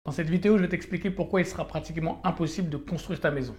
Dans cette vidéo, je vais t'expliquer pourquoi il sera pratiquement impossible de construire ta maison.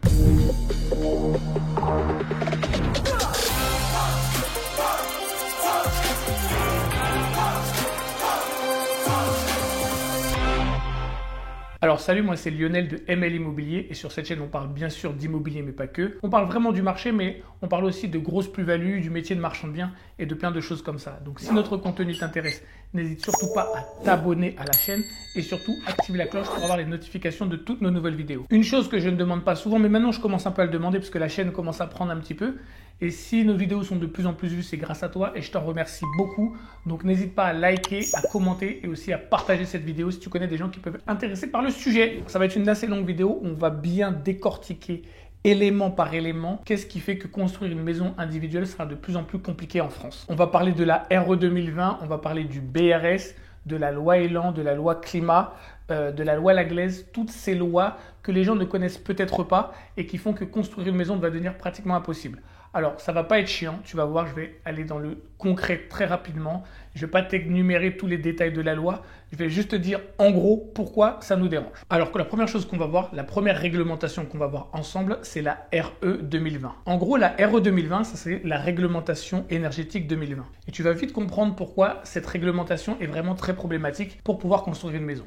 Alors salut, moi c'est Lionel de ML Immobilier et sur cette chaîne on parle bien sûr d'immobilier mais pas que. On parle vraiment du marché mais on parle aussi de grosses plus-values, du métier de marchand de biens et de plein de choses comme ça. Donc si notre contenu t'intéresse, n'hésite surtout pas à t'abonner à la chaîne et surtout active la cloche pour avoir les notifications de toutes nos nouvelles vidéos. Une chose que je ne demande pas souvent mais maintenant je commence un peu à le demander parce que la chaîne commence à prendre un petit peu. Et si nos vidéos sont de plus en plus vues, c'est grâce à toi et je t'en remercie beaucoup. Donc n'hésite pas à liker, à commenter et aussi à partager cette vidéo si tu connais des gens qui peuvent être intéressés par le sujet. Ça va être une assez longue vidéo où on va bien décortiquer élément par élément, qu'est-ce qui fait que construire une maison individuelle sera de plus en plus compliqué en France. On va parler de la RE 2020, on va parler du BRS, de la loi Elan, de la loi Climat, de la loi Laglaise, toutes ces lois que les gens ne connaissent peut-être pas et qui font que construire une maison va devenir pratiquement impossible. Alors, ça va pas être chiant, tu vas voir, je vais aller dans le concret très rapidement. Je vais pas t'énumérer tous les détails de la loi, je vais juste te dire en gros pourquoi ça nous dérange. Alors que la première chose qu'on va voir, la première réglementation qu'on va voir ensemble, c'est la RE 2020. En gros, la RE 2020, ça c'est la réglementation énergétique 2020. Et tu vas vite comprendre pourquoi cette réglementation est vraiment très problématique pour pouvoir construire une maison.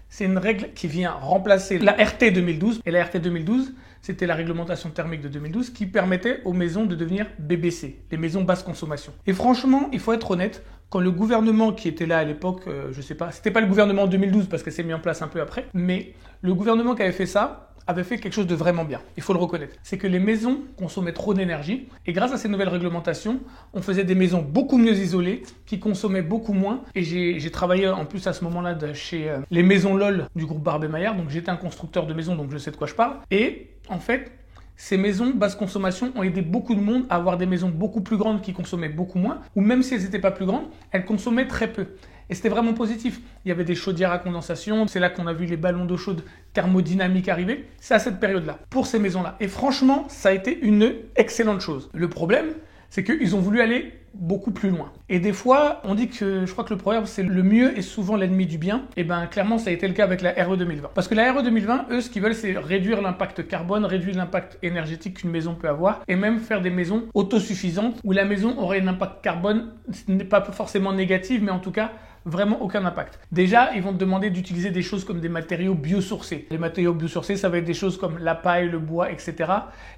C'est une règle qui vient remplacer la RT 2012. Et la RT 2012, c'était la réglementation thermique de 2012 qui permettait aux maisons de devenir BBC, les maisons basse consommation. Et franchement, il faut être honnête, quand le gouvernement qui était là à l'époque, je sais pas, c'était pas le gouvernement 2012 parce que c'est mis en place un peu après, mais le gouvernement qui avait fait ça, avait fait quelque chose de vraiment bien, il faut le reconnaître. C'est que les maisons consommaient trop d'énergie et grâce à ces nouvelles réglementations, on faisait des maisons beaucoup mieux isolées, qui consommaient beaucoup moins. Et j'ai travaillé en plus à ce moment-là chez les maisons LOL du groupe Barbet Maillard, donc j'étais un constructeur de maisons, donc je sais de quoi je parle. Et en fait, ces maisons basse consommation ont aidé beaucoup de monde à avoir des maisons beaucoup plus grandes qui consommaient beaucoup moins, ou même si elles n'étaient pas plus grandes, elles consommaient très peu. Et c'était vraiment positif. Il y avait des chaudières à condensation, c'est là qu'on a vu les ballons d'eau chaude thermodynamiques arriver. C'est à cette période-là, pour ces maisons-là. Et franchement, ça a été une excellente chose. Le problème, c'est qu'ils ont voulu aller beaucoup plus loin. Et des fois, on dit que, je crois que le proverbe, c'est le mieux est souvent l'ennemi du bien. Et bien, clairement, ça a été le cas avec la RE 2020. Parce que la RE 2020, eux, ce qu'ils veulent, c'est réduire l'impact carbone, réduire l'impact énergétique qu'une maison peut avoir, et même faire des maisons autosuffisantes, où la maison aurait un impact carbone, ce n'est pas forcément négatif, mais en tout cas, vraiment aucun impact. Déjà, ils vont te demander d'utiliser des choses comme des matériaux biosourcés. Les matériaux biosourcés, ça va être des choses comme la paille, le bois, etc.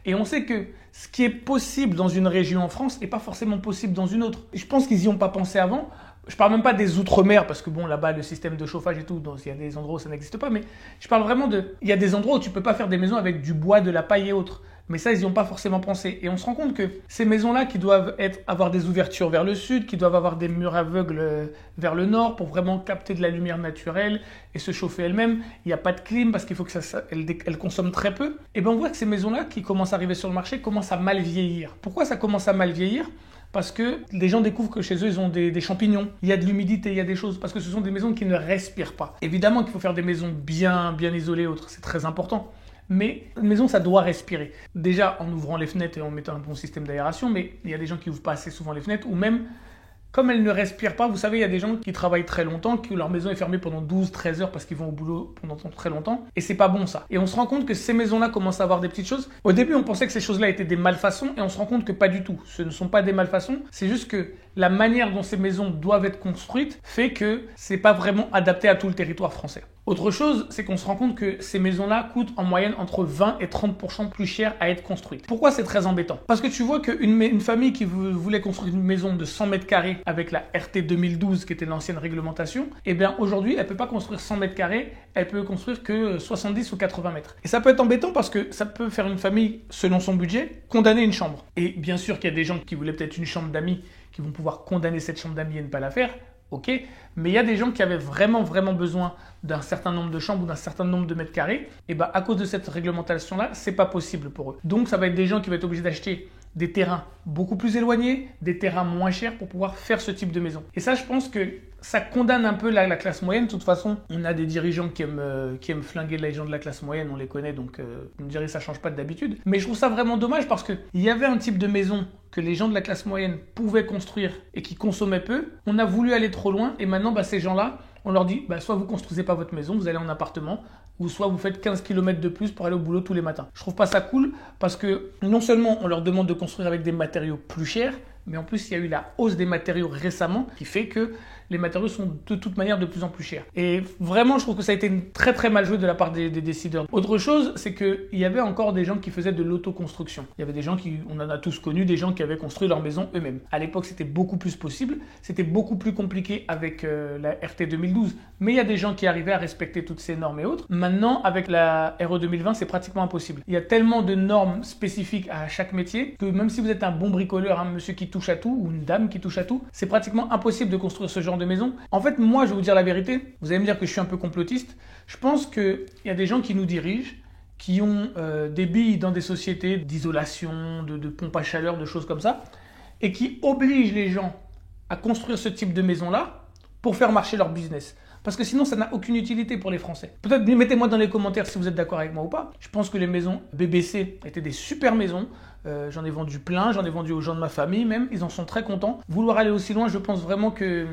Et on sait que ce qui est possible dans une région en France n'est pas forcément possible dans une autre. Je pense qu'ils n'y ont pas pensé avant. Je parle même pas des outre-mer parce que bon, là-bas, le système de chauffage et tout, donc il y a des endroits où ça n'existe pas, mais je parle vraiment il y a des endroits où tu peux pas faire des maisons avec du bois, de la paille et autres. Mais ça, ils n'y ont pas forcément pensé. Et on se rend compte que ces maisons-là qui doivent avoir des ouvertures vers le sud, qui doivent avoir des murs aveugles vers le nord pour vraiment capter de la lumière naturelle et se chauffer elles-mêmes. Il n'y a pas de clim parce qu'il faut que elles consomment très peu. Et bien on voit que ces maisons-là qui commencent à arriver sur le marché commencent à mal vieillir. Pourquoi ça commence à mal vieillir ? Parce que les gens découvrent que chez eux, ils ont des champignons. Il y a de l'humidité, il y a des choses. Parce que ce sont des maisons qui ne respirent pas. Évidemment qu'il faut faire des maisons bien isolées et autres. C'est très important. Mais une maison, ça doit respirer. Déjà en ouvrant les fenêtres et en mettant un bon système d'aération, mais il y a des gens qui n'ouvrent pas assez souvent les fenêtres, ou même, comme elles ne respirent pas, vous savez, il y a des gens qui travaillent très longtemps, que leur maison est fermée pendant 12-13 heures parce qu'ils vont au boulot pendant très longtemps, et c'est pas bon ça. Et on se rend compte que ces maisons-là commencent à avoir des petites choses. Au début, on pensait que ces choses-là étaient des malfaçons, et on se rend compte que pas du tout. Ce ne sont pas des malfaçons, c'est juste que la manière dont ces maisons doivent être construites fait que c'est pas vraiment adapté à tout le territoire français. Autre chose, c'est qu'on se rend compte que ces maisons-là coûtent en moyenne entre 20 et 30% plus cher à être construites. Pourquoi c'est très embêtant ? Parce que tu vois qu'une famille qui voulait construire une maison de 100 mètres carrés avec la RT 2012 qui était l'ancienne réglementation, eh bien aujourd'hui, elle ne peut pas construire 100 mètres carrés, elle peut construire que 70 ou 80 mètres. Et ça peut être embêtant parce que ça peut faire une famille, selon son budget, condamner une chambre. Et bien sûr qu'il y a des gens qui voulaient peut-être une chambre d'amis qui vont pouvoir condamner cette chambre d'amis et ne pas la faire. Ok, mais il y a des gens qui avaient vraiment besoin d'un certain nombre de chambres ou d'un certain nombre de mètres carrés, et bien à cause de cette réglementation-là, c'est pas possible pour eux. Donc ça va être des gens qui vont être obligés d'acheter des terrains beaucoup plus éloignés, des terrains moins chers pour pouvoir faire ce type de maison. Et ça, je pense que ça condamne un peu la classe moyenne. De toute façon, on a des dirigeants qui aiment flinguer les gens de la classe moyenne, on les connaît, donc on dirait que ça change pas d'habitude. Mais je trouve ça vraiment dommage parce qu'il y avait un type de maison que les gens de la classe moyenne pouvaient construire et qui consommaient peu. On a voulu aller trop loin et maintenant, ces gens-là On leur dit, soit vous construisez pas votre maison, vous allez en appartement, ou soit vous faites 15 km de plus pour aller au boulot tous les matins. Je trouve pas ça cool parce que non seulement on leur demande de construire avec des matériaux plus chers, mais en plus il y a eu la hausse des matériaux récemment qui fait que les matériaux sont de toute manière de plus en plus chers. Et vraiment, je trouve que ça a été très très mal joué de la part des décideurs. Autre chose, c'est qu'il y avait encore des gens qui faisaient de l'autoconstruction. Il y avait des gens on en a tous connu, des gens qui avaient construit leur maison eux-mêmes. À l'époque, c'était beaucoup plus possible. C'était beaucoup plus compliqué avec la RT 2012. Mais il y a des gens qui arrivaient à respecter toutes ces normes et autres. Maintenant, avec la RE 2020, c'est pratiquement impossible. Il y a tellement de normes spécifiques à chaque métier que même si vous êtes un bon bricoleur, un monsieur qui touche à tout ou une dame qui touche à tout, c'est pratiquement impossible de construire ce genre de maison. En fait, moi, je vais vous dire la vérité. Vous allez me dire que je suis un peu complotiste. Je pense qu'il y a des gens qui nous dirigent, qui ont des billes dans des sociétés d'isolation, de pompes à chaleur, de choses comme ça, et qui obligent les gens à construire ce type de maison-là pour faire marcher leur business. Parce que sinon, ça n'a aucune utilité pour les Français. Peut-être mettez-moi dans les commentaires si vous êtes d'accord avec moi ou pas. Je pense que les maisons BBC étaient des super maisons. J'en ai vendu plein, j'en ai vendu aux gens de ma famille même. Ils en sont très contents. Vouloir aller aussi loin, je pense vraiment que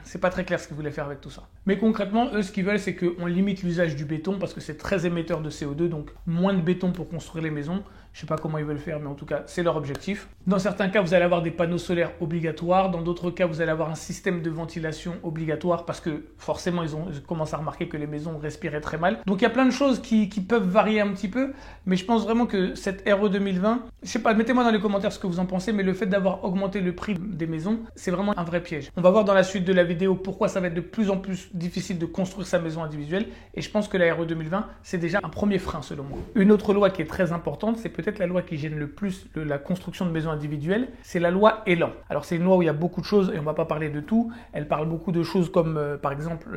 c'est pas très clair ce qu'ils voulaient faire avec tout ça. Mais concrètement, eux, ce qu'ils veulent, c'est qu'on limite l'usage du béton parce que c'est très émetteur de CO2. Donc, moins de béton pour construire les maisons. Je sais pas comment ils veulent faire, mais en tout cas, c'est leur objectif. Dans certains cas, vous allez avoir des panneaux solaires obligatoires. Dans d'autres cas, vous allez avoir un système de ventilation obligatoire parce que forcément, ils commencent à remarquer que les maisons respiraient très mal. Donc, il y a plein de choses qui peuvent varier un petit peu. Mais je pense vraiment que cette RE 2020, je sais pas, mettez-moi dans les commentaires ce que vous en pensez, mais le fait d'avoir augmenté le prix des maisons, c'est vraiment un vrai piège. On va voir dans la suite de la vidéo pourquoi ça va être de plus en plus difficile de construire sa maison individuelle. Et je pense que la RE 2020, c'est déjà un premier frein selon moi. Une autre loi qui est très importante, c'est peut-être la loi qui gêne le plus la construction de maisons individuelles, c'est la loi Elan. Alors c'est une loi où il y a beaucoup de choses et on va pas parler de tout. Elle parle beaucoup de choses comme par exemple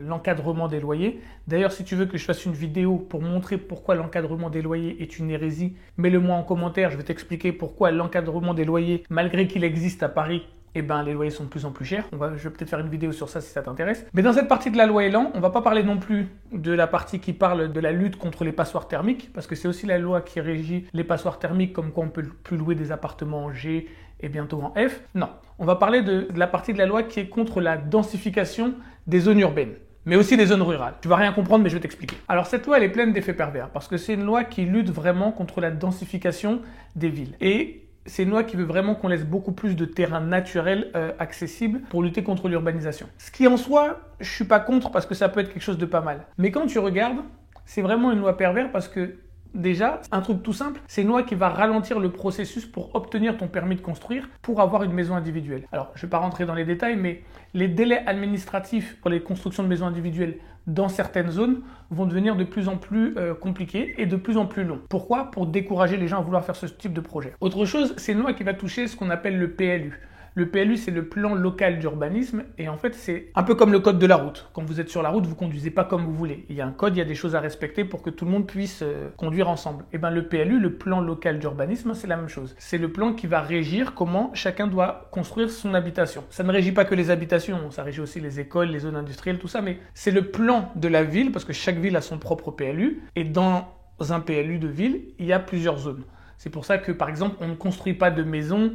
l'encadrement des loyers. D'ailleurs, si tu veux que je fasse une vidéo pour montrer pourquoi l'encadrement des loyers est une hérésie, mets-le-moi en commentaire, je vais t'expliquer pourquoi l'encadrement des loyers, malgré qu'il existe à Paris, les loyers sont de plus en plus chers. Je vais peut-être faire une vidéo sur ça si ça t'intéresse. Mais dans cette partie de la loi Elan, on va pas parler non plus de la partie qui parle de la lutte contre les passoires thermiques, parce que c'est aussi la loi qui régit les passoires thermiques, comme quoi on peut plus louer des appartements en G et bientôt en F. Non, on va parler de la partie de la loi qui est contre la densification des zones urbaines, mais aussi des zones rurales. Tu vas rien comprendre, mais je vais t'expliquer. Alors cette loi, elle est pleine d'effets pervers, parce que c'est une loi qui lutte vraiment contre la densification des villes. Et c'est une loi qui veut vraiment qu'on laisse beaucoup plus de terrains naturels accessibles pour lutter contre l'urbanisation. Ce qui en soi, je suis pas contre parce que ça peut être quelque chose de pas mal. Mais quand tu regardes, c'est vraiment une loi pervers parce que déjà, un truc tout simple, c'est une loi qui va ralentir le processus pour obtenir ton permis de construire pour avoir une maison individuelle. Alors, je ne vais pas rentrer dans les détails, mais les délais administratifs pour les constructions de maisons individuelles dans certaines zones vont devenir de plus en plus compliqués et de plus en plus longs. Pourquoi? Pour décourager les gens à vouloir faire ce type de projet. Autre chose, c'est une loi qui va toucher ce qu'on appelle le PLU. Le PLU, c'est le plan local d'urbanisme et en fait, c'est un peu comme le code de la route. Quand vous êtes sur la route, vous conduisez pas comme vous voulez. Il y a un code, il y a des choses à respecter pour que tout le monde puisse conduire ensemble. Et le PLU, le plan local d'urbanisme, c'est la même chose. C'est le plan qui va régir comment chacun doit construire son habitation. Ça ne régit pas que les habitations, ça régit aussi les écoles, les zones industrielles, tout ça, mais c'est le plan de la ville parce que chaque ville a son propre PLU et dans un PLU de ville, il y a plusieurs zones. C'est pour ça que, par exemple, on ne construit pas de maison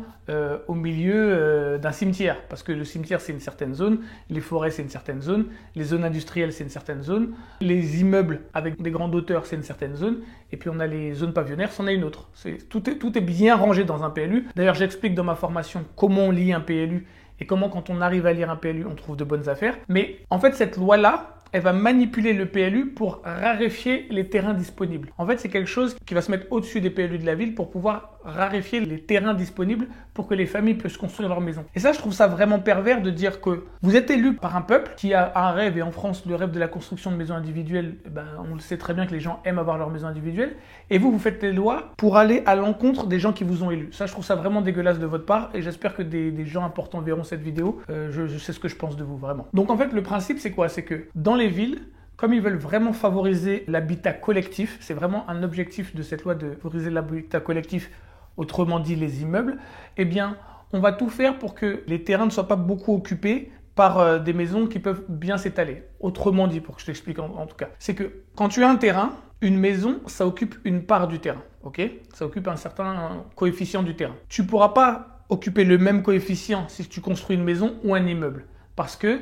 au milieu d'un cimetière, parce que le cimetière, c'est une certaine zone, les forêts, c'est une certaine zone, les zones industrielles, c'est une certaine zone, les immeubles avec des grandes hauteurs, c'est une certaine zone, et puis on a les zones pavillonnaires, c'en est une autre. Tout est bien rangé dans un PLU. D'ailleurs, j'explique dans ma formation comment on lit un PLU et comment, quand on arrive à lire un PLU, on trouve de bonnes affaires. Mais en fait, cette loi-là, elle va manipuler le PLU pour raréfier les terrains disponibles. En fait, c'est quelque chose qui va se mettre au-dessus des PLU de la ville pour pouvoir raréfier les terrains disponibles pour que les familles puissent construire leur maison. Et ça, je trouve ça vraiment pervers de dire que vous êtes élu par un peuple qui a un rêve, et en France, le rêve de la construction de maisons individuelles, on le sait très bien que les gens aiment avoir leur maison individuelle, et vous faites des lois pour aller à l'encontre des gens qui vous ont élu. Ça, je trouve ça vraiment dégueulasse de votre part, et j'espère que des gens importants verront cette vidéo. Je sais ce que je pense de vous, vraiment. Donc en fait, le principe, c'est quoi? C'est que dans les villes, comme ils veulent vraiment favoriser l'habitat collectif, c'est vraiment un objectif de cette loi de favoriser l'habitat collectif, autrement dit les immeubles, eh bien, on va tout faire pour que les terrains ne soient pas beaucoup occupés par des maisons qui peuvent bien s'étaler. Autrement dit, pour que je t'explique en tout cas, c'est que quand tu as un terrain, une maison, ça occupe une part du terrain, ok? Ça occupe un certain coefficient du terrain. Tu ne pourras pas occuper le même coefficient si tu construis une maison ou un immeuble, parce que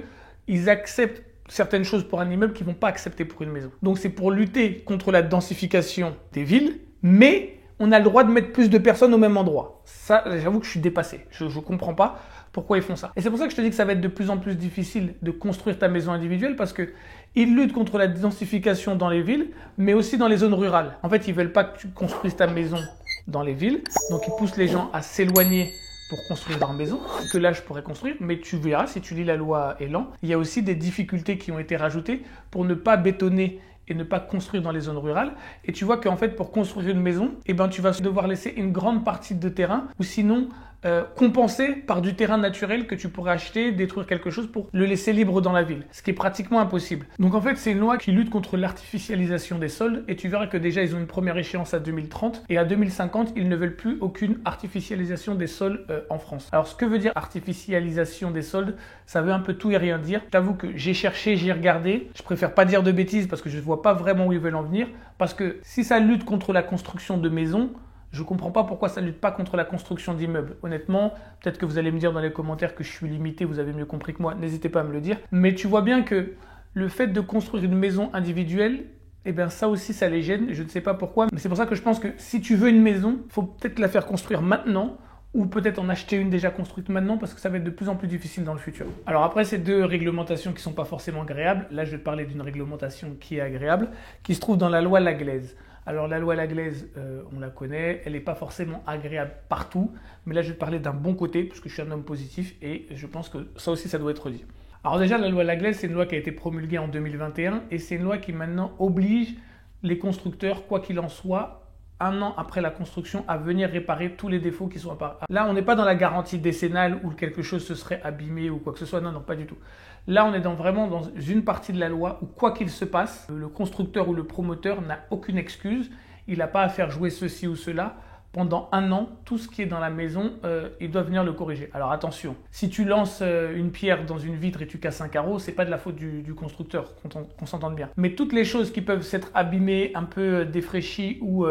ils acceptent certaines choses pour un immeuble qu'ils ne vont pas accepter pour une maison. Donc c'est pour lutter contre la densification des villes, mais on a le droit de mettre plus de personnes au même endroit. Ça, j'avoue que je suis dépassé. Je ne comprends pas pourquoi ils font ça. Et c'est pour ça que je te dis que ça va être de plus en plus difficile de construire ta maison individuelle parce qu'ils luttent contre la densification dans les villes, mais aussi dans les zones rurales. En fait, ils ne veulent pas que tu construises ta maison dans les villes, donc ils poussent les gens à s'éloigner pour construire leur maison, que là je pourrais construire, mais tu verras si tu lis la loi Elan, il y a aussi des difficultés qui ont été rajoutées pour ne pas bétonner et ne pas construire dans les zones rurales. Et tu vois qu'en fait, pour construire une maison, tu vas devoir laisser une grande partie de terrain ou sinon compenser par du terrain naturel que tu pourrais acheter, détruire quelque chose pour le laisser libre dans la ville, ce qui est pratiquement impossible. Donc en fait, c'est une loi qui lutte contre l'artificialisation des sols et tu verras que déjà, ils ont une première échéance à 2030 et à 2050, ils ne veulent plus aucune artificialisation des sols en France. Alors ce que veut dire artificialisation des sols, ça veut un peu tout et rien dire. Je t'avoue que j'ai cherché, j'ai regardé, je préfère pas dire de bêtises parce que je ne vois pas vraiment où ils veulent en venir, parce que si ça lutte contre la construction de maisons, je ne comprends pas pourquoi ça ne lutte pas contre la construction d'immeubles. Honnêtement, peut-être que vous allez me dire dans les commentaires que je suis limité, vous avez mieux compris que moi, n'hésitez pas à me le dire. Mais tu vois bien que le fait de construire une maison individuelle, eh bien ça aussi, ça les gêne. Je ne sais pas pourquoi, mais c'est pour ça que je pense que si tu veux une maison, il faut peut-être la faire construire maintenant ou peut-être en acheter une déjà construite maintenant parce que ça va être de plus en plus difficile dans le futur. Alors après, ces deux réglementations qui ne sont pas forcément agréables, là je vais te parler d'une réglementation qui est agréable, qui se trouve dans la loi Laglaise. Alors la loi Laglaise, on la connaît, elle n'est pas forcément agréable partout, mais là je vais te parler d'un bon côté, parce que je suis un homme positif et je pense que ça aussi ça doit être dit. Alors déjà la loi Laglaise, c'est une loi qui a été promulguée en 2021 et c'est une loi qui maintenant oblige les constructeurs, quoi qu'il en soit, un an après la construction, à venir réparer tous les défauts qui sont apparus. Là, on n'est pas dans la garantie décennale où quelque chose se serait abîmé ou quoi que ce soit. Non, non, pas du tout. Là, on est vraiment dans une partie de la loi où quoi qu'il se passe, le constructeur ou le promoteur n'a aucune excuse. Il n'a pas à faire jouer ceci ou cela. Pendant un an, tout ce qui est dans la maison, il doit venir le corriger. Alors attention, si tu lances une pierre dans une vitre et tu casses un carreau, c'est pas de la faute du constructeur, qu'on s'entende bien. Mais toutes les choses qui peuvent s'être abîmées, un peu défraîchies ou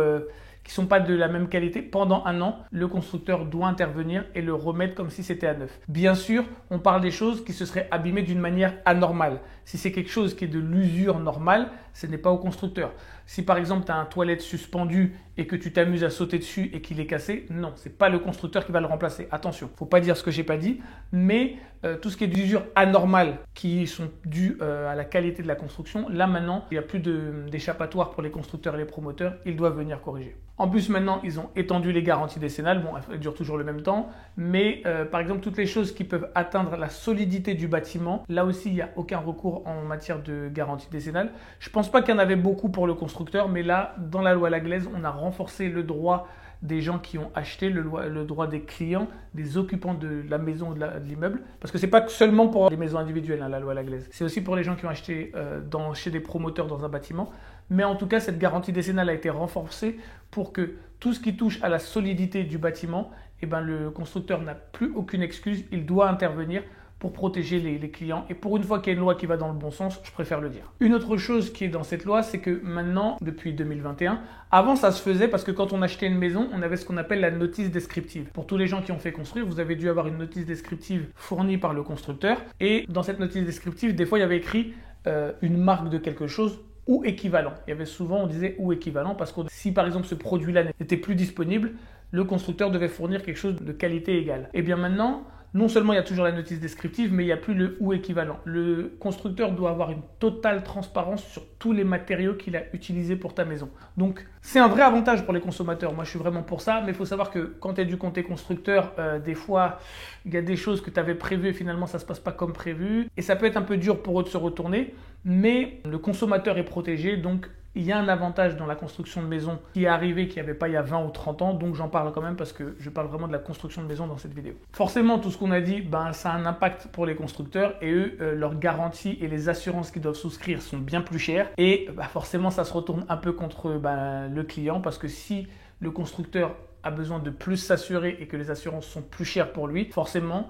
qui ne sont pas de la même qualité, pendant un an, le constructeur doit intervenir et le remettre comme si c'était à neuf. Bien sûr, on parle des choses qui se seraient abîmées d'une manière anormale. Si c'est quelque chose qui est de l'usure normale, ce n'est pas au constructeur. Si par exemple tu as un toilette suspendu et que tu t'amuses à sauter dessus et qu'il est cassé, non, ce n'est pas le constructeur qui va le remplacer. Attention, il ne faut pas dire ce que je n'ai pas dit, mais tout ce qui est d'usure anormale qui sont dues à la qualité de la construction, là maintenant, il n'y a plus d'échappatoire pour les constructeurs et les promoteurs, ils doivent venir corriger. En plus, maintenant, ils ont étendu les garanties décennales. Bon, elles durent toujours le même temps, mais par exemple, toutes les choses qui peuvent atteindre la solidité du bâtiment, là aussi, il n'y a aucun recours en matière de garantie décennale. Je ne pense pas qu'il y en avait beaucoup pour le constructeur, mais là, dans la loi Laglaise, on a renforcé le droit des gens qui ont acheté, le droit des clients, des occupants de la maison ou de l'immeuble. Parce que ce n'est pas seulement pour les maisons individuelles, hein, la loi Laglaise. C'est aussi pour les gens qui ont acheté chez des promoteurs dans un bâtiment. Mais en tout cas, cette garantie décennale a été renforcée pour que tout ce qui touche à la solidité du bâtiment, eh ben, le constructeur n'a plus aucune excuse, il doit intervenir pour protéger les clients. Et pour une fois qu'il y a une loi qui va dans le bon sens, je préfère le dire. Une autre chose qui est dans cette loi, c'est que maintenant, depuis 2021, avant ça se faisait parce que quand on achetait une maison, on avait ce qu'on appelle la notice descriptive. Pour tous les gens qui ont fait construire, vous avez dû avoir une notice descriptive fournie par le constructeur. Et dans cette notice descriptive, des fois, il y avait écrit une marque de quelque chose ou équivalent. Il y avait souvent, on disait ou équivalent parce que si par exemple ce produit-là n'était plus disponible, le constructeur devait fournir quelque chose de qualité égale. Et bien maintenant, non seulement il y a toujours la notice descriptive, mais il n'y a plus le ou équivalent. Le constructeur doit avoir une totale transparence sur tous les matériaux qu'il a utilisés pour ta maison. Donc, c'est un vrai avantage pour les consommateurs. Moi, je suis vraiment pour ça, mais il faut savoir que quand tu es du côté constructeur, des fois, il y a des choses que tu avais prévues et finalement, ça ne se passe pas comme prévu. Et ça peut être un peu dur pour eux de se retourner, mais le consommateur est protégé, donc il y a un avantage dans la construction de maison qui est arrivé, qui n'y avait pas il y a 20 ou 30 ans, donc j'en parle quand même parce que je parle vraiment de la construction de maison dans cette vidéo. Forcément, tout ce qu'on a dit, ça a un impact pour les constructeurs et eux, leurs garanties et les assurances qu'ils doivent souscrire sont bien plus chères et forcément, ça se retourne un peu contre le client parce que si le constructeur a besoin de plus s'assurer et que les assurances sont plus chères pour lui, forcément,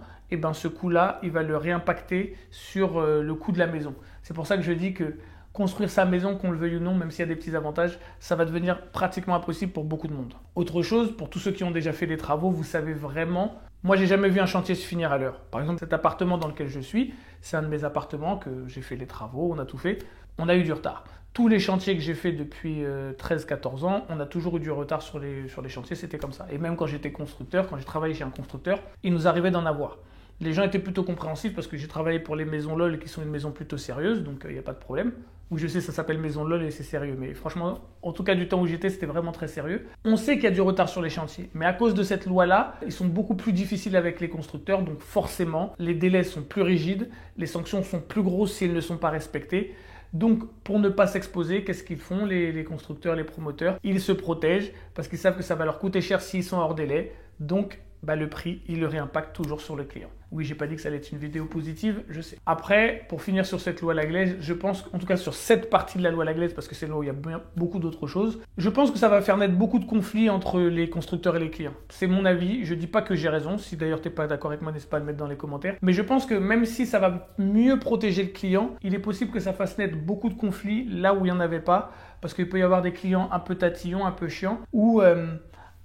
ce coût-là, il va le réimpacter sur le coût de la maison. C'est pour ça que je dis que construire sa maison, qu'on le veuille ou non, même s'il y a des petits avantages, ça va devenir pratiquement impossible pour beaucoup de monde. Autre chose, pour tous ceux qui ont déjà fait des travaux, vous savez vraiment Moi, j'ai jamais vu un chantier se finir à l'heure. Par exemple, cet appartement dans lequel je suis, c'est un de mes appartements que j'ai fait les travaux, on a tout fait. On a eu du retard. Tous les chantiers que j'ai fait depuis 13-14 ans, on a toujours eu du retard sur les chantiers, c'était comme ça. Et même quand j'étais constructeur, quand j'ai travaillé chez un constructeur, il nous arrivait d'en avoir. Les gens étaient plutôt compréhensifs parce que j'ai travaillé pour les maisons LOL qui sont une maison plutôt sérieuse, donc il n'y a pas de problème. Oui, je sais, ça s'appelle maison LOL et c'est sérieux, mais franchement, en tout cas du temps où j'étais, c'était vraiment très sérieux. On sait qu'il y a du retard sur les chantiers, mais à cause de cette loi-là, ils sont beaucoup plus difficiles avec les constructeurs, donc forcément, les délais sont plus rigides, les sanctions sont plus grosses si elles ne sont pas respectées. Donc, pour ne pas s'exposer, qu'est-ce qu'ils font, les constructeurs, les promoteurs? Ils se protègent parce qu'ils savent que ça va leur coûter cher s'ils sont hors délai. Donc, le prix, il le réimpacte toujours sur le client. Oui, j'ai pas dit que ça allait être une vidéo positive, je sais. Après, pour finir sur cette loi Laglaise, je pense, en tout cas sur cette partie de la loi Laglaise, parce que c'est là où il y a beaucoup d'autres choses, je pense que ça va faire naître beaucoup de conflits entre les constructeurs et les clients. C'est mon avis, je dis pas que j'ai raison, si d'ailleurs t'es pas d'accord avec moi, n'hésite pas à le mettre dans les commentaires. Mais je pense que même si ça va mieux protéger le client, il est possible que ça fasse naître beaucoup de conflits là où il n'y en avait pas, parce qu'il peut y avoir des clients un peu tatillons, un peu chiants, ou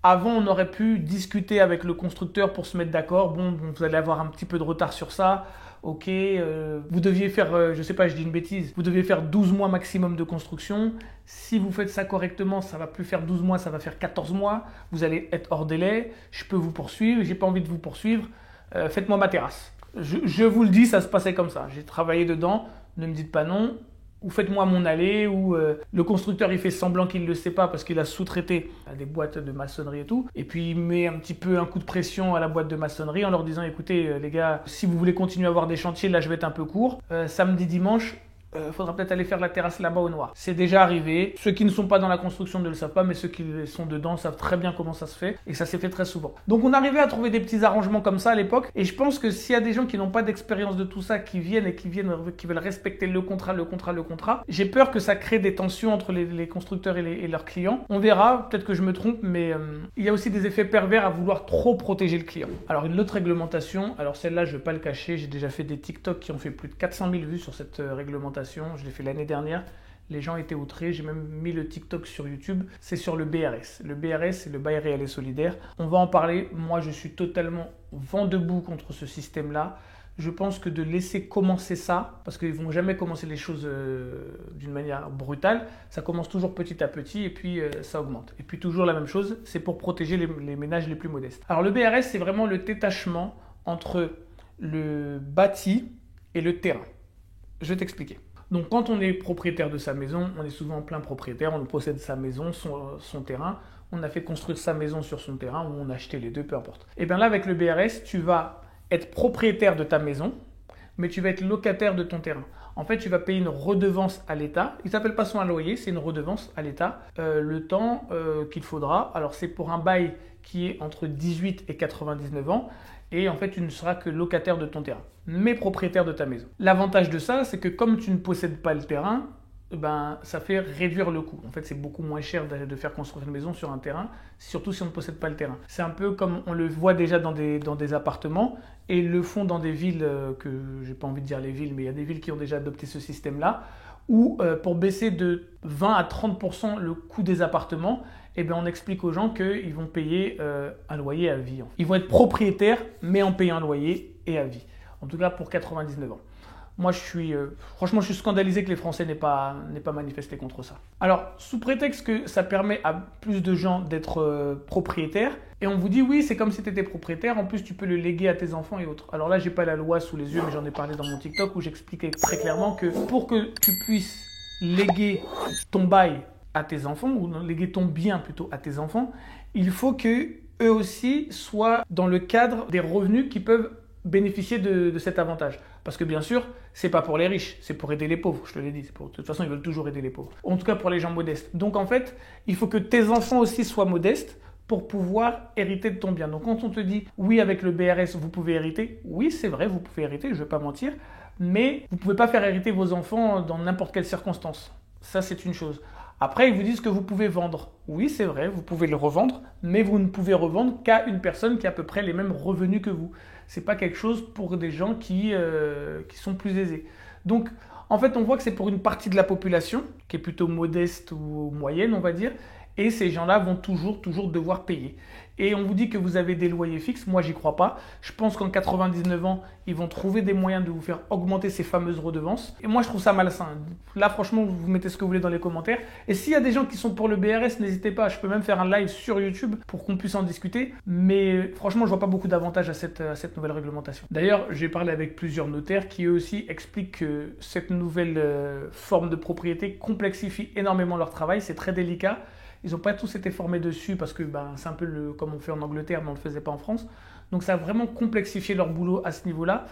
avant, on aurait pu discuter avec le constructeur pour se mettre d'accord. Bon, vous allez avoir un petit peu de retard sur ça. Ok, vous deviez faire, je sais pas, je dis une bêtise, vous deviez faire 12 mois maximum de construction. Si vous faites ça correctement, ça va plus faire 12 mois, ça va faire 14 mois. Vous allez être hors délai. Je peux vous poursuivre, j'ai pas envie de vous poursuivre. Faites-moi ma terrasse. Je vous le dis, ça se passait comme ça. J'ai travaillé dedans, ne me dites pas non. Ou faites-moi mon allée, ou le constructeur il fait semblant qu'il ne le sait pas parce qu'il a sous-traité à des boîtes de maçonnerie et tout. Et puis il met un petit peu un coup de pression à la boîte de maçonnerie en leur disant écoutez les gars, si vous voulez continuer à avoir des chantiers, là je vais être un peu court. Samedi, dimanche, faudra peut-être aller faire la terrasse là-bas au noir. C'est déjà arrivé. Ceux qui ne sont pas dans la construction ne le savent pas, mais ceux qui sont dedans savent très bien comment ça se fait. Et ça s'est fait très souvent. Donc on arrivait à trouver des petits arrangements comme ça à l'époque. Et je pense que s'il y a des gens qui n'ont pas d'expérience de tout ça, qui viennent, qui veulent respecter le contrat, j'ai peur que ça crée des tensions entre les constructeurs et leurs clients. On verra, peut-être que je me trompe, mais il y a aussi des effets pervers à vouloir trop protéger le client. Alors une autre réglementation, alors celle-là je ne vais pas le cacher, j'ai déjà fait des TikTok qui ont fait plus de 400 000 vues sur cette réglementation. Je l'ai fait l'année dernière. Les gens étaient outrés. J'ai même mis le TikTok sur YouTube. C'est sur le BRS. Le BRS, c'est le bail réel et solidaire. On va en parler. Moi, je suis totalement vent debout contre ce système-là. Je pense que de laisser commencer ça, parce qu'ils ne vont jamais commencer les choses d'une manière brutale, ça commence toujours petit à petit et puis ça augmente. Et puis toujours la même chose, c'est pour protéger les ménages les plus modestes. Alors le BRS, c'est vraiment le détachement entre le bâti et le terrain. Je vais t'expliquer. Donc quand on est propriétaire de sa maison, on est souvent plein propriétaire, on possède sa maison, son terrain, on a fait construire sa maison sur son terrain ou on a acheté les deux, peu importe. Et bien là avec le BRS, tu vas être propriétaire de ta maison, mais tu vas être locataire de ton terrain. En fait, tu vas payer une redevance à l'État. Il ne s'appelle pas son loyer, c'est une redevance à l'État. Le temps qu'il faudra, alors c'est pour un bail qui est entre 18 et 99 ans. Et en fait, tu ne seras que locataire de ton terrain, mais propriétaire de ta maison. L'avantage de ça, c'est que comme tu ne possèdes pas le terrain, ça fait réduire le coût. En fait, c'est beaucoup moins cher de faire construire une maison sur un terrain, surtout si on ne possède pas le terrain. C'est un peu comme on le voit déjà dans des appartements, et ils le font dans des villes, que j'ai pas envie de dire les villes, mais il y a des villes qui ont déjà adopté ce système-là, où pour baisser de 20 à 30% le coût des appartements, on explique aux gens qu'ils vont payer un loyer à vie. Ils vont être propriétaires, mais en payant un loyer et à vie. En tout cas, pour 99 ans. Moi, franchement, je suis scandalisé que les Français n'aient pas manifesté contre ça. Alors, sous prétexte que ça permet à plus de gens d'être propriétaires, et on vous dit, oui, c'est comme si tu étais propriétaire, en plus, tu peux le léguer à tes enfants et autres. Alors là, j'ai pas la loi sous les yeux, mais j'en ai parlé dans mon TikTok où j'expliquais très clairement que pour que tu puisses léguer ton bail à tes enfants, ou léguer ton bien plutôt à tes enfants, il faut que eux aussi soient dans le cadre des revenus qui peuvent bénéficier de cet avantage. Parce que bien sûr, c'est pas pour les riches, c'est pour aider les pauvres, je te l'ai dit. De toute façon, ils veulent toujours aider les pauvres. En tout cas, pour les gens modestes. Donc en fait, il faut que tes enfants aussi soient modestes pour pouvoir hériter de ton bien. Donc quand on te dit, oui, avec le BRS, vous pouvez hériter, oui, c'est vrai, vous pouvez hériter, je ne vais pas mentir, mais vous ne pouvez pas faire hériter vos enfants dans n'importe quelle circonstance. Ça, c'est une chose. Après, ils vous disent que vous pouvez vendre. Oui, c'est vrai, vous pouvez le revendre, mais vous ne pouvez revendre qu'à une personne qui a à peu près les mêmes revenus que vous. Ce n'est pas quelque chose pour des gens qui sont plus aisés. Donc, en fait, on voit que c'est pour une partie de la population, qui est plutôt modeste ou moyenne, on va dire, Et ces gens-là vont toujours devoir payer. Et on vous dit que vous avez des loyers fixes. Moi, j'y crois pas. Je pense qu'en 99 ans, ils vont trouver des moyens de vous faire augmenter ces fameuses redevances. Et moi, je trouve ça malsain. Là, franchement, vous mettez ce que vous voulez dans les commentaires. Et s'il y a des gens qui sont pour le BRS, n'hésitez pas. Je peux même faire un live sur YouTube pour qu'on puisse en discuter. Mais franchement, je vois pas beaucoup d'avantages à cette nouvelle réglementation. D'ailleurs, j'ai parlé avec plusieurs notaires qui eux aussi expliquent que cette nouvelle forme de propriété complexifie énormément leur travail. C'est très délicat. Ils n'ont pas tous été formés dessus parce que c'est un peu comme on fait en Angleterre, mais on ne le faisait pas en France. Donc ça a vraiment complexifié leur boulot à ce niveau-là.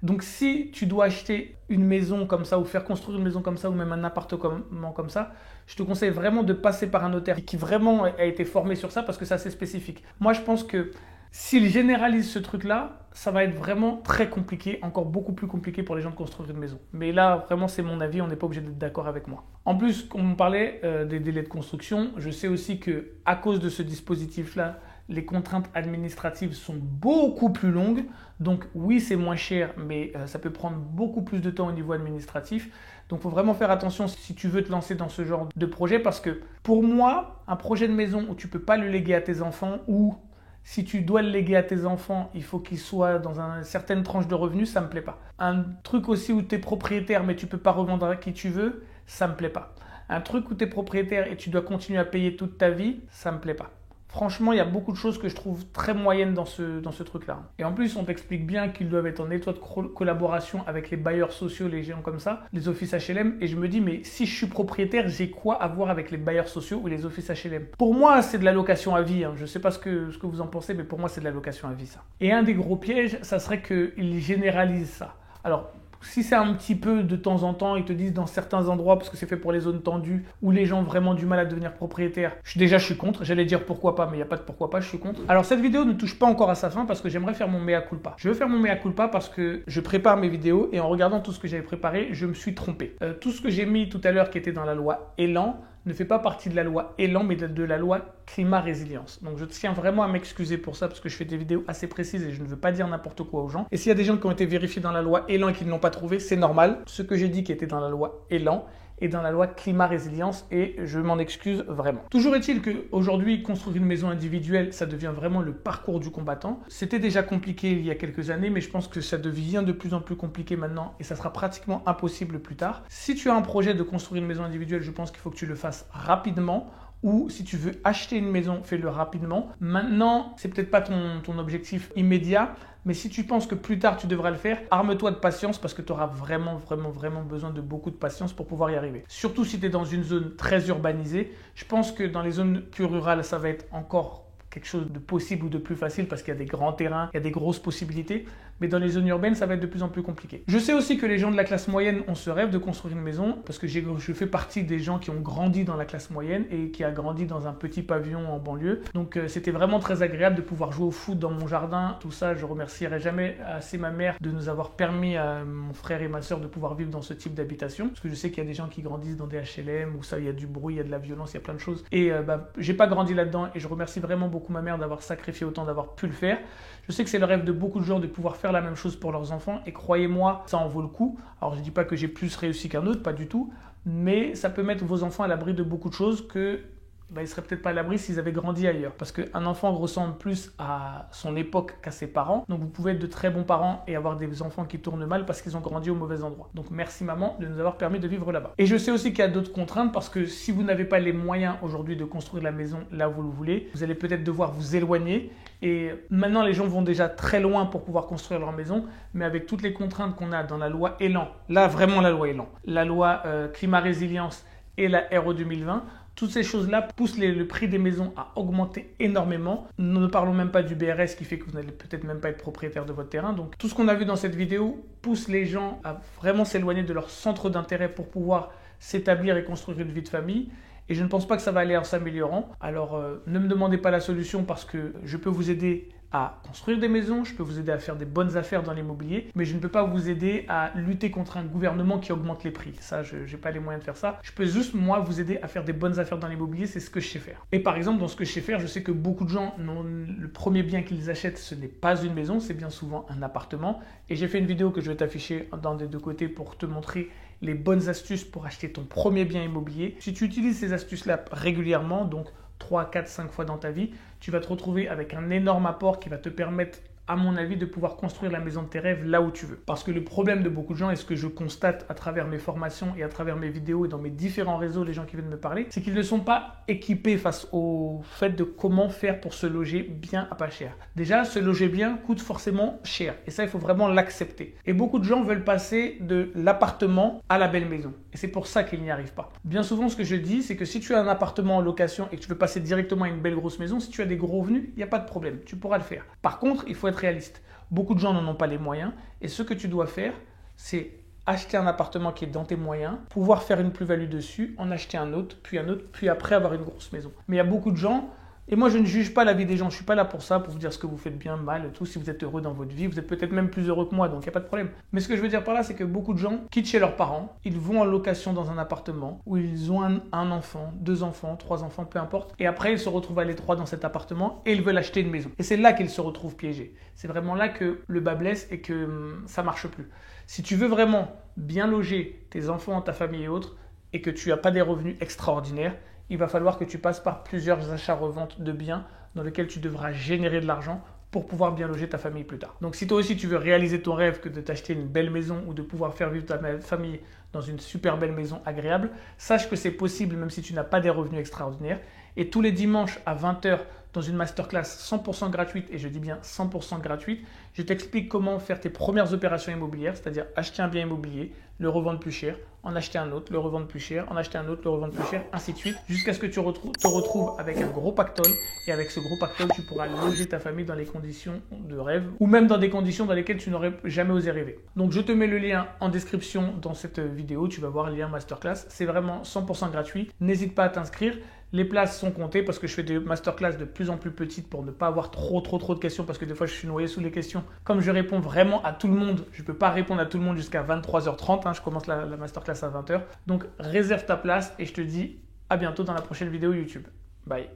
Donc si tu dois acheter une maison comme ça ou faire construire une maison comme ça ou même un appartement comme ça, je te conseille vraiment de passer par un notaire qui vraiment a été formé sur ça parce que c'est assez spécifique. Moi, je pense que s'ils généralisent ce truc-là, ça va être vraiment très compliqué, encore beaucoup plus compliqué pour les gens de construire une maison. Mais là, vraiment, c'est mon avis, on n'est pas obligé d'être d'accord avec moi. En plus, comme on parlait des délais de construction, je sais aussi qu'à cause de ce dispositif-là, les contraintes administratives sont beaucoup plus longues. Donc oui, c'est moins cher, mais ça peut prendre beaucoup plus de temps au niveau administratif. Donc il faut vraiment faire attention si tu veux te lancer dans ce genre de projet parce que pour moi, un projet de maison où tu ne peux pas le léguer à tes enfants ou si tu dois le léguer à tes enfants, il faut qu'ils soient dans une certaine tranche de revenus, ça ne me plaît pas. Un truc aussi où tu es propriétaire mais tu ne peux pas revendre à qui tu veux, ça ne me plaît pas. Un truc où tu es propriétaire et tu dois continuer à payer toute ta vie, ça ne me plaît pas. Franchement, il y a beaucoup de choses que je trouve très moyennes dans ce truc-là. Et en plus, on t'explique bien qu'ils doivent être en étroite collaboration avec les bailleurs sociaux, les géants comme ça, les offices HLM. Et je me dis, mais si je suis propriétaire, j'ai quoi à voir avec les bailleurs sociaux ou les offices HLM? Pour moi, c'est de la location à vie. Je ne sais pas ce que vous en pensez, mais pour moi, c'est de la location à vie, ça. Et un des gros pièges, ça serait qu'ils généralisent ça. Alors, si c'est un petit peu de temps en temps, ils te disent dans certains endroits, parce que c'est fait pour les zones tendues, où les gens ont vraiment du mal à devenir propriétaires, je suis contre. J'allais dire pourquoi pas, mais il n'y a pas de pourquoi pas, je suis contre. Alors cette vidéo ne touche pas encore à sa fin parce que j'aimerais faire mon mea culpa. Je veux faire mon mea culpa parce que je prépare mes vidéos et en regardant tout ce que j'avais préparé, je me suis trompé. Tout ce que j'ai mis tout à l'heure qui était dans la loi Elan ne fait pas partie de la loi Elan, mais de la loi Climat Résilience. Donc je tiens vraiment à m'excuser pour ça, parce que je fais des vidéos assez précises et je ne veux pas dire n'importe quoi aux gens. Et s'il y a des gens qui ont été vérifiés dans la loi Elan et qui ne l'ont pas trouvé, c'est normal. Ce que j'ai dit qui était dans la loi Elan est dans la loi Climat Résilience et je m'en excuse vraiment. Toujours est-il qu'aujourd'hui, construire une maison individuelle, ça devient vraiment le parcours du combattant. C'était déjà compliqué il y a quelques années, mais je pense que ça devient de plus en plus compliqué maintenant et ça sera pratiquement impossible plus tard. Si tu as un projet de construire une maison individuelle, je pense qu'il faut que tu le fasses rapidement. Ou si tu veux acheter une maison, fais-le rapidement. Maintenant, c'est peut-être pas ton objectif immédiat, mais si tu penses que plus tard tu devras le faire, arme-toi de patience parce que tu auras vraiment besoin de beaucoup de patience pour pouvoir y arriver. Surtout si tu es dans une zone très urbanisée. Je pense que dans les zones plus rurales, ça va être encore quelque chose de possible ou de plus facile parce qu'il y a des grands terrains, il y a des grosses possibilités. Mais dans les zones urbaines, ça va être de plus en plus compliqué. Je sais aussi que les gens de la classe moyenne ont ce rêve de construire une maison parce que je fais partie des gens qui ont grandi dans la classe moyenne et qui a grandi dans un petit pavillon en banlieue. Donc c'était vraiment très agréable de pouvoir jouer au foot dans mon jardin. Tout ça, je remercierai jamais assez ma mère de nous avoir permis à mon frère et ma soeur de pouvoir vivre dans ce type d'habitation. Parce que je sais qu'il y a des gens qui grandissent dans des HLM où ça, il y a du bruit, il y a de la violence, il y a plein de choses. Et j'ai pas grandi là-dedans et je remercie vraiment beaucoup ma mère d'avoir sacrifié autant, d'avoir pu le faire. Je sais que c'est le rêve de beaucoup de gens de pouvoir faire la même chose pour leurs enfants et croyez-moi, ça en vaut le coup. Alors je ne dis pas que j'ai plus réussi qu'un autre, pas du tout, mais ça peut mettre vos enfants à l'abri de beaucoup de choses que ils ne seraient peut-être pas à l'abri s'ils avaient grandi ailleurs. Parce qu'un enfant ressemble plus à son époque qu'à ses parents. Donc vous pouvez être de très bons parents et avoir des enfants qui tournent mal parce qu'ils ont grandi au mauvais endroit. Donc merci maman de nous avoir permis de vivre là-bas. Et je sais aussi qu'il y a d'autres contraintes parce que si vous n'avez pas les moyens aujourd'hui de construire la maison là où vous le voulez, vous allez peut-être devoir vous éloigner. Et maintenant les gens vont déjà très loin pour pouvoir construire leur maison. Mais avec toutes les contraintes qu'on a dans la loi Elan, là vraiment la loi Elan, la loi Climat Résilience et la RE 2020, toutes ces choses-là poussent le prix des maisons à augmenter énormément. Nous ne parlons même pas du BRS qui fait que vous n'allez peut-être même pas être propriétaire de votre terrain. Donc tout ce qu'on a vu dans cette vidéo pousse les gens à vraiment s'éloigner de leur centre d'intérêt pour pouvoir s'établir et construire une vie de famille. Et je ne pense pas que ça va aller en s'améliorant. Alors ne me demandez pas la solution parce que je peux vous aider à construire des maisons, je peux vous aider à faire des bonnes affaires dans l'immobilier, mais je ne peux pas vous aider à lutter contre un gouvernement qui augmente les prix. Ça, je n'ai pas les moyens de faire ça. Je peux juste, moi, vous aider à faire des bonnes affaires dans l'immobilier, c'est ce que je sais faire. Et par exemple, dans ce que je sais faire, je sais que beaucoup de gens, le premier bien qu'ils achètent, ce n'est pas une maison, c'est bien souvent un appartement. Et j'ai fait une vidéo que je vais t'afficher dans des deux côtés pour te montrer les bonnes astuces pour acheter ton premier bien immobilier. Si tu utilises ces astuces-là régulièrement, donc 3, 4, 5 fois dans ta vie, tu vas te retrouver avec un énorme apport qui va te permettre, à mon avis, de pouvoir construire la maison de tes rêves là où tu veux. Parce que le problème de beaucoup de gens, et ce que je constate à travers mes formations et à travers mes vidéos et dans mes différents réseaux, les gens qui viennent me parler, c'est qu'ils ne sont pas équipés face au fait de comment faire pour se loger bien à pas cher. Déjà, se loger bien coûte forcément cher. Et ça, il faut vraiment l'accepter. Et beaucoup de gens veulent passer de l'appartement à la belle maison. Et c'est pour ça qu'ils n'y arrivent pas. Bien souvent, ce que je dis, c'est que si tu as un appartement en location et que tu veux passer directement à une belle grosse maison, si tu as des gros revenus, il n'y a pas de problème. Tu pourras le faire. Par contre, il faut être réaliste. Beaucoup de gens n'en ont pas les moyens et ce que tu dois faire, c'est acheter un appartement qui est dans tes moyens, pouvoir faire une plus-value dessus, en acheter un autre, puis après avoir une grosse maison. Mais il y a beaucoup de gens, et moi je ne juge pas la vie des gens, je ne suis pas là pour ça, pour vous dire ce que vous faites bien, mal, tout. Si vous êtes heureux dans votre vie, vous êtes peut-être même plus heureux que moi, donc il n'y a pas de problème. Mais ce que je veux dire par là, c'est que beaucoup de gens quittent chez leurs parents, ils vont en location dans un appartement où ils ont un enfant, 2 enfants, 3 enfants, peu importe, et après ils se retrouvent à l'étroit dans cet appartement et ils veulent acheter une maison. Et c'est là qu'ils se retrouvent piégés. C'est vraiment là que le bas blesse et que ça ne marche plus. Si tu veux vraiment bien loger tes enfants, ta famille et autres, et que tu n'as pas des revenus extraordinaires, il va falloir que tu passes par plusieurs achats-reventes de biens dans lesquels tu devras générer de l'argent pour pouvoir bien loger ta famille plus tard. Donc si toi aussi tu veux réaliser ton rêve que de t'acheter une belle maison ou de pouvoir faire vivre ta famille dans une super belle maison agréable, sache que c'est possible même si tu n'as pas des revenus extraordinaires. Et tous les dimanches à 20h dans une masterclass 100% gratuite, et je dis bien 100% gratuite, je t'explique comment faire tes premières opérations immobilières, c'est-à-dire acheter un bien immobilier, le revendre plus cher, en acheter un autre, le revendre plus cher, en acheter un autre, le revendre plus cher, ainsi de suite, jusqu'à ce que tu te retrouves avec un gros pactole. Et avec ce gros pactole, tu pourras loger ta famille dans les conditions de rêve, ou même dans des conditions dans lesquelles tu n'aurais jamais osé rêver. Donc je te mets le lien en description dans cette vidéo, tu vas voir le lien masterclass, c'est vraiment 100% gratuit, n'hésite pas à t'inscrire. Les places sont comptées parce que je fais des masterclass de plus en plus petites pour ne pas avoir trop de questions parce que des fois je suis noyé sous les questions. Comme je réponds vraiment à tout le monde, je ne peux pas répondre à tout le monde jusqu'à 23h30, je commence la masterclass à 20h. Donc réserve ta place et je te dis à bientôt dans la prochaine vidéo YouTube. Bye.